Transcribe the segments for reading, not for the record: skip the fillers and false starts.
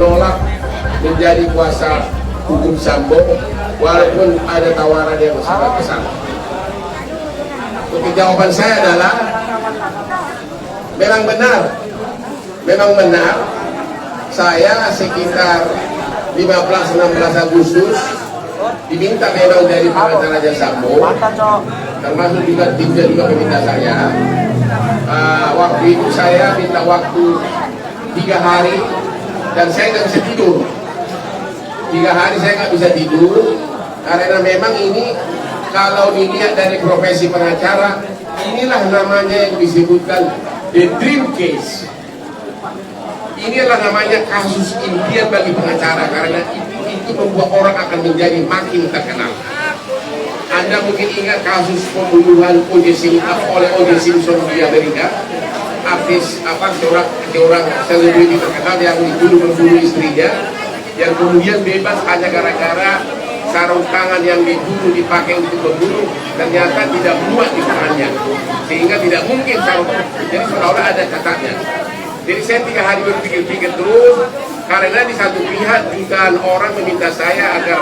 menolak menjadi kuasa hukum Sambo walaupun ada tawaran yang sangat besar. Untuk jawaban saya adalah memang benar saya sekitar 15-16 Agustus diminta memang dari pengacara Raja Sambo, termasuk juga timnya juga meminta saya. Waktu itu saya minta waktu 3 hari dan saya nggak bisa tidur. 3 hari saya nggak bisa tidur karena memang ini kalau dilihat dari profesi pengacara, inilah namanya yang disebutkan the dream case. Inilah namanya kasus impian bagi pengacara karena itu membuat orang akan menjadi makin terkenal. Anda mungkin ingat kasus pembunuhan oleh O.J. Simpson di Amerika. Artis seorang selebriti terkenal yang membunuh istrinya, yang kemudian bebas hanya gara-gara sarung tangan yang dibunuh dipakai untuk membunuh ternyata tidak muat di tangannya, sehingga tidak mungkin sarung. Jadi seolah-olah ada catatnya. Jadi saya 3 hari berpikir-pikir terus karena di satu pihak jutaan orang meminta saya agar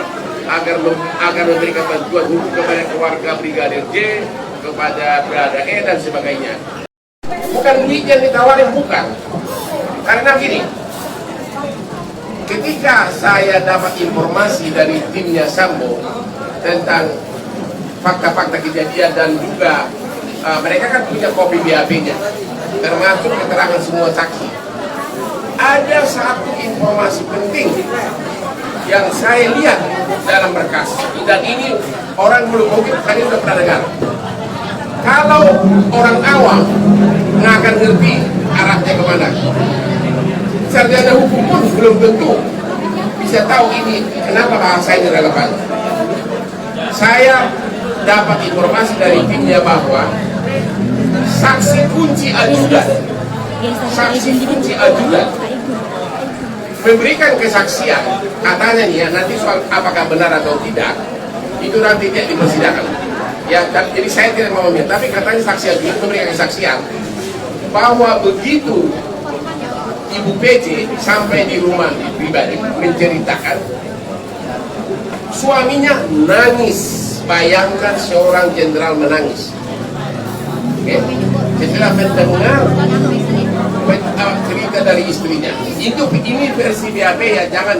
memberikan bantuan hukum kepada keluarga Brigadir J, kepada Brada E dan sebagainya. Bukan duit yang ditawarin, bukan. Karena gini, ketika saya dapat informasi dari timnya Sambo tentang fakta-fakta kejadian dan juga mereka kan punya kopi BAP-nya, termasuk keterangan semua saksi. Ada satu informasi penting yang saya lihat dalam berkas, dan ini orang belum mungkin tadi sudah pernah dengar. Kalau orang awam nggak akan ngerti arahnya kemana. Sarjana hukum pun belum tentu bisa tahu ini kenapa bahasa ini relevan. Saya dapat informasi dari timnya bahwa saksi kunci ajudan memberikan kesaksian, katanya nih ya, nanti soal apakah benar atau tidak itu nanti tidak di persidangan ya, jadi saya tidak mau memilih, tapi katanya saksi ajudan memberikan kesaksian bahwa begitu Ibu PJ sampai di rumah pribadi menceritakan suaminya nangis. Bayangkan seorang jenderal menangis. Setelah mendengar cerita dari istrinya. Ini versi BAP ya, jangan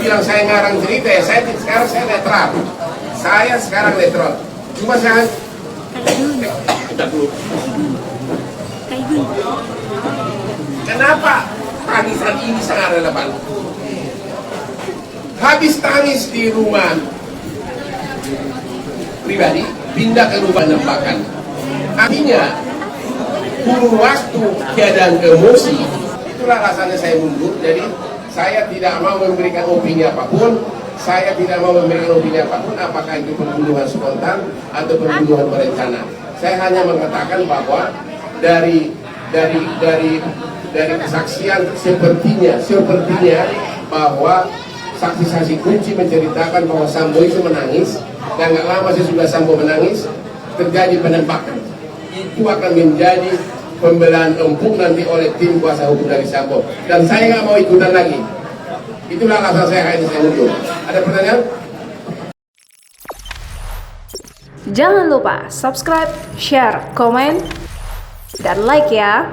bilang saya ngarang cerita ya. Sekarang saya netral. Saya sekarang netral. Cuma saya kenapa tangisan ini sangat relevan? Habis tangis di rumah pribadi, pindah ke rumah nembakan. Artinya, kurun waktu keadaan emosi, itulah alasannya saya mundur. Jadi, saya tidak mau memberikan opini apapun. Saya tidak mau memberikan opini apapun, apakah itu pembunuhan spontan atau pembunuhan berencana. Saya hanya mengatakan bahwa dari kesaksian sepertinya bahwa saksi-saksi kunci menceritakan bahwa Sambo itu menangis dan nggak lama sesudah Sambo menangis terjadi penembakan. Itu akan menjadi pembelaan empuk nanti oleh tim kuasa hukum dari Sambo dan saya nggak mau ikutan lagi. Itulah alasan saya mundur. Ada pertanyaan? Jangan lupa subscribe, share, komen, dan like ya.